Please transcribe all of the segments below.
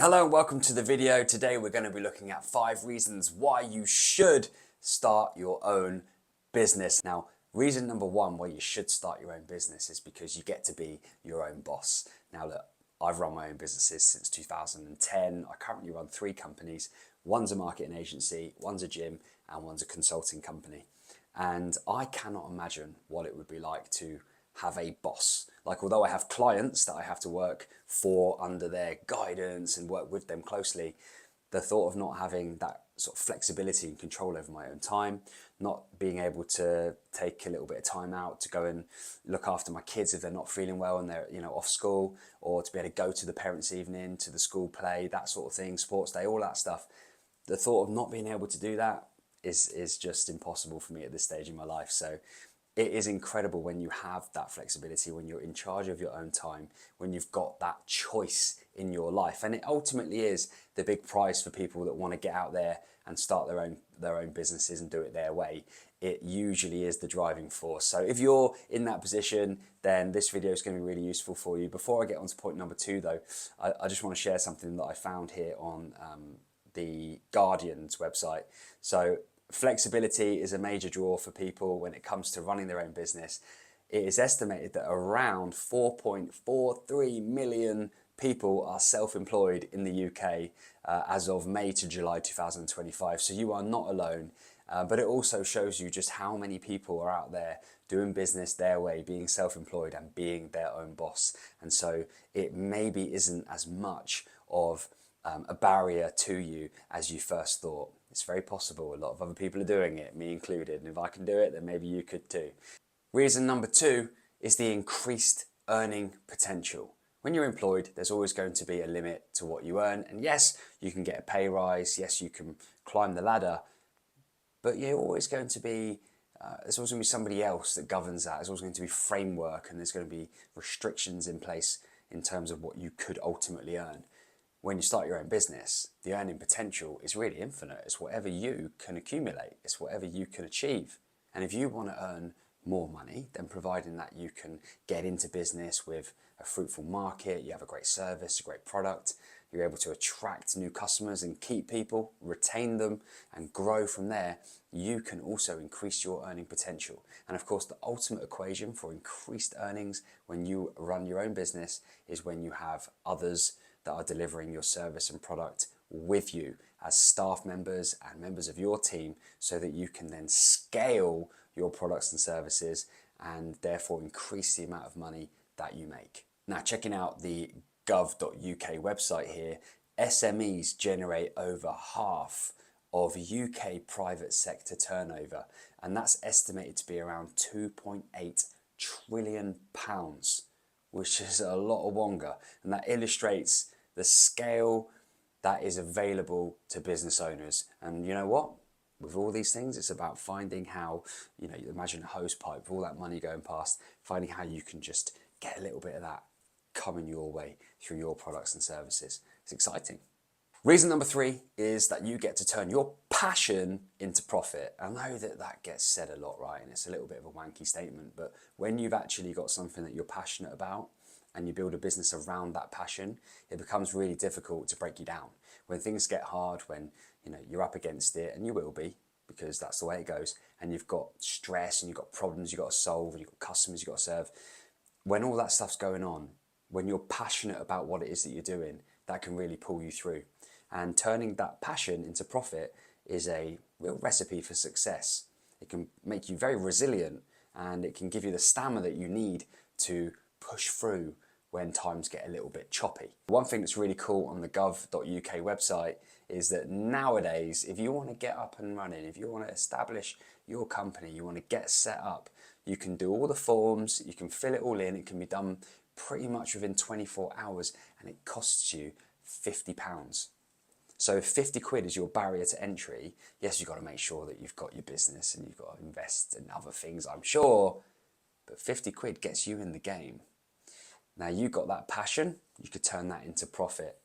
Hello and welcome to the video. Today we're going to be looking at 5 reasons why you should start your own business. Now, reason number 1 why you should start your own business is because you get to be your own boss. Now look, I've run my own businesses since 2010. I currently run 3 companies. One's a marketing agency, one's a gym, and one's a consulting company. And I cannot imagine what it would be like to have a boss. Like, although I have clients that I have to work for under their guidance and work with them closely, the thought of not having that sort of flexibility and control over my own time, not being able to take a little bit of time out to go and look after my kids if they're not feeling well and they're off school, or to be able to go to the parents' evening, to the school play, that sort of thing, sports day, all that stuff. The thought of not being able to do that is just impossible for me at this stage in my life. So it is incredible when you have that flexibility, when you're in charge of your own time, when you've got that choice in your life. And it ultimately is the big prize for people that want to get out there and start their own businesses and do it their way. It usually is the driving force. So if you're in that position, then this video is going to be really useful for you. Before I get on to point number 2 though, I just want to share something that I found here on the Guardian's website. So flexibility is a major draw for people when it comes to running their own business. It is estimated that around 4.43 million people are self-employed in the UK as of May to July 2025. So you are not alone, but it also shows you just how many people are out there doing business their way, being self-employed and being their own boss. And so it maybe isn't as much of a barrier to you as you first thought. It's very possible. A lot of other people are doing it, me included. And if I can do it, then maybe you could too. Reason number 2 is the increased earning potential. When you're employed, there's always going to be a limit to what you earn. And yes, you can get a pay rise. Yes, you can climb the ladder. But you're always going to be, there's always going to be somebody else that governs that. There's always going to be framework, and there's going to be restrictions in place in terms of what you could ultimately earn. When you start your own business, the earning potential is really infinite. It's whatever you can accumulate. It's whatever you can achieve. And if you want to earn more money, then providing that you can get into business with a fruitful market, you have a great service, a great product, you're able to attract new customers and keep people, retain them and grow from there, you can also increase your earning potential. And of course, the ultimate equation for increased earnings when you run your own business is when you have others that are delivering your service and product with you as staff members and members of your team, so that you can then scale your products and services and therefore increase the amount of money that you make. Now, checking out the gov.uk website here, SMEs generate over half of UK private sector turnover, and that's estimated to be around £2.8 trillion, which is a lot of wonga, and that illustrates the scale that is available to business owners. And you know what? With all these things, it's about finding how, you imagine a hose pipe with all that money going past, finding how you can just get a little bit of that coming your way through your products and services. It's exciting. Reason number 3 is that you get to turn your passion into profit. I know that gets said a lot, right? And it's a little bit of a wanky statement, but when you've actually got something that you're passionate about and you build a business around that passion, it becomes really difficult to break you down. When things get hard, when you're up against it, and you will be, because that's the way it goes, and you've got stress and you've got problems you've got to solve and you've got customers you've got to serve, when all that stuff's going on, when you're passionate about what it is that you're doing, that can really pull you through. And turning that passion into profit is a real recipe for success. It can make you very resilient, and it can give you the stamina that you need to push through when times get a little bit choppy. One thing that's really cool on the gov.uk website is that nowadays, if you want to get up and running, if you want to establish your company, you want to get set up, you can do all the forms, you can fill it all in, it can be done pretty much within 24 hours, and it costs you £50. So if 50 quid is your barrier to entry, yes, you've got to make sure that you've got your business and you've got to invest in other things, I'm sure, but 50 quid gets you in the game. Now you've got that passion, you could turn that into profit,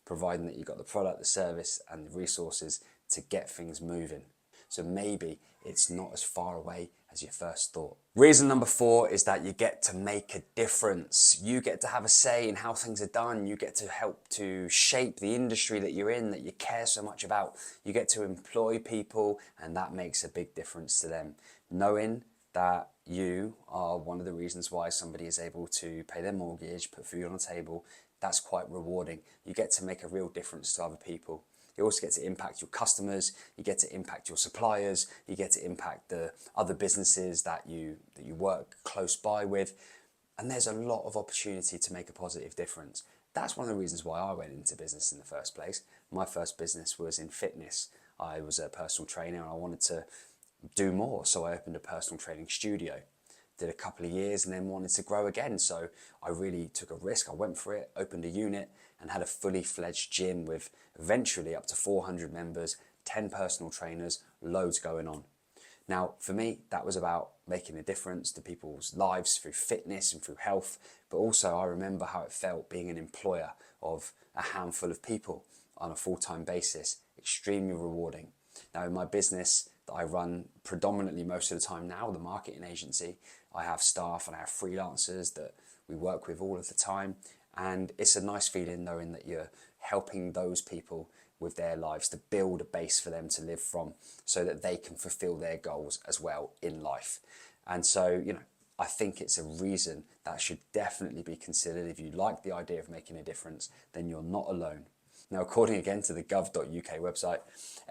providing that you've got the product, the service and the resources to get things moving. So maybe it's not as far away as your first thought. Reason number 4 is that you get to make a difference. You get to have a say in how things are done. You get to help to shape the industry that you're in, that you care so much about. You get to employ people, and that makes a big difference to them. Knowing that you are one of the reasons why somebody is able to pay their mortgage, put food on the table, that's quite rewarding. You get to make a real difference to other people. You also get to impact your customers, you get to impact your suppliers, you get to impact the other businesses that you work close by with, and there's a lot of opportunity to make a positive difference. That's one of the reasons why I went into business in the first place. My first business was in fitness. I was a personal trainer and I wanted to do more, so I opened a personal training studio. Did a couple of years and then wanted to grow again, so I really took a risk. I went for it, opened a unit and had a fully fledged gym with eventually up to 400 members, 10 personal trainers, loads going on. Now for me, that was about making a difference to people's lives through fitness and through health, but also I remember how it felt being an employer of a handful of people on a full-time basis. Extremely rewarding. Now in my business that I run predominantly most of the time now, the marketing agency, I have staff and I have freelancers that we work with all of the time, and it's a nice feeling knowing that you're helping those people with their lives to build a base for them to live from so that they can fulfill their goals as well in life. And so, I think it's a reason that should definitely be considered. If you like the idea of making a difference, then you're not alone. Now, according again to the gov.uk website,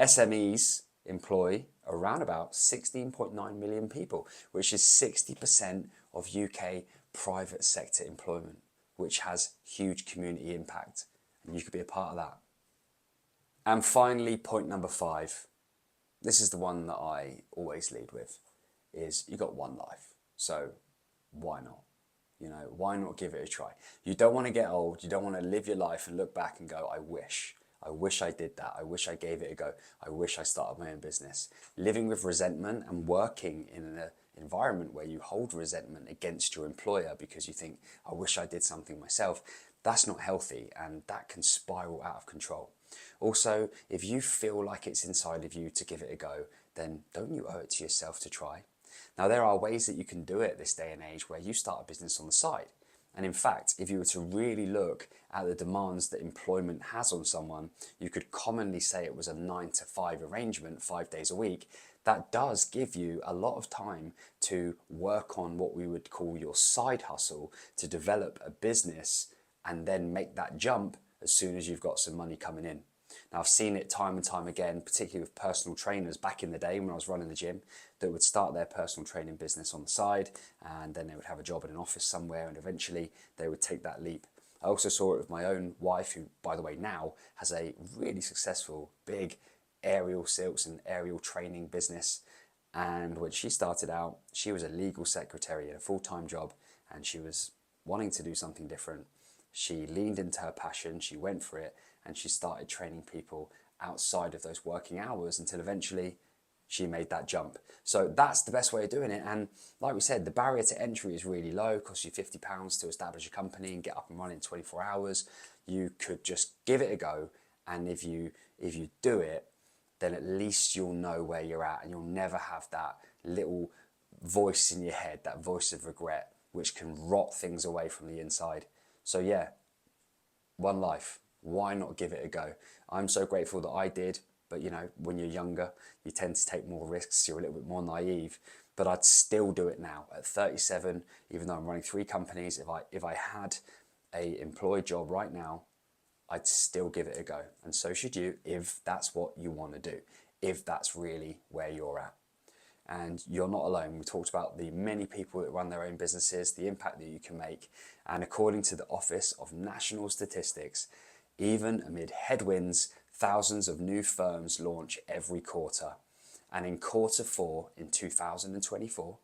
SMEs employ around about 16.9 million people, which is 60% of UK private sector employment, which has huge community impact, and you could be a part of that. And finally, point number 5, this is the one that I always lead with, is you got one life, so why not? Why not give it a try? You don't want to get old, you don't want to live your life and look back and go, I wish I did that. I wish I gave it a go. I wish I started my own business. Living with resentment and working in an environment where you hold resentment against your employer because you think, I wish I did something myself, that's not healthy, and that can spiral out of control. Also, if you feel like it's inside of you to give it a go, then don't you owe it to yourself to try? Now, there are ways that you can do it this day and age where you start a business on the side. And in fact, if you were to really look at the demands that employment has on someone, you could commonly say it was a 9-to-5 arrangement, 5 days a week. That does give you a lot of time to work on what we would call your side hustle, to develop a business and then make that jump as soon as you've got some money coming in. Now, I've seen it time and time again, particularly with personal trainers back in the day when I was running the gym, that would start their personal training business on the side, and then they would have a job in an office somewhere, and eventually they would take that leap. I also saw it with my own wife, who, by the way, now has a really successful, big aerial silks and aerial training business. And when she started out, she was a legal secretary in a full-time job, and she was wanting to do something different. She leaned into her passion, she went for it, and she started training people outside of those working hours until eventually she made that jump. So that's the best way of doing it. And like we said, the barrier to entry is really low. It costs you £50 to establish a company and get up and running in 24 hours. You could just give it a go. And if you do it, then at least you'll know where you're at, and you'll never have that little voice in your head, that voice of regret, which can rot things away from the inside. So yeah, one life. Why not give it a go? I'm so grateful that I did, but when you're younger, you tend to take more risks, you're a little bit more naive, but I'd still do it now at 37, even though I'm running 3 companies. If I had a employed job right now, I'd still give it a go. And so should you, if that's what you want to do, if that's really where you're at. And you're not alone. We talked about the many people that run their own businesses, the impact that you can make. And according to the Office of National Statistics, even amid headwinds, thousands of new firms launch every quarter. And in quarter 4 in 2024,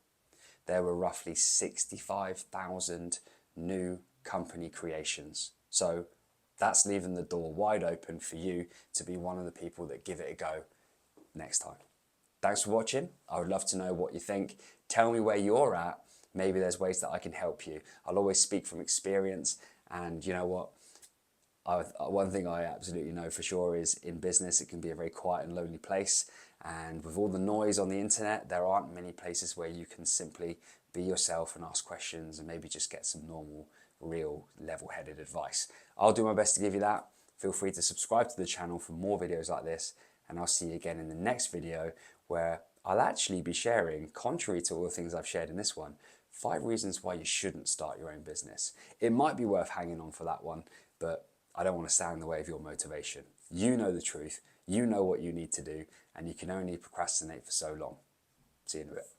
there were roughly 65,000 new company creations. So that's leaving the door wide open for you to be one of the people that give it a go next time. Thanks for watching. I would love to know what you think. Tell me where you're at. Maybe there's ways that I can help you. I'll always speak from experience, and you know what? One thing I absolutely know for sure is in business, it can be a very quiet and lonely place. And with all the noise on the internet, there aren't many places where you can simply be yourself and ask questions and maybe just get some normal, real, level-headed advice. I'll do my best to give you that. Feel free to subscribe to the channel for more videos like this, and I'll see you again in the next video, where I'll actually be sharing, contrary to all the things I've shared in this one, 5 reasons why you shouldn't start your own business. It might be worth hanging on for that one, but I don't want to stand in the way of your motivation. You know the truth, you know what you need to do, and you can only procrastinate for so long. See you in a bit.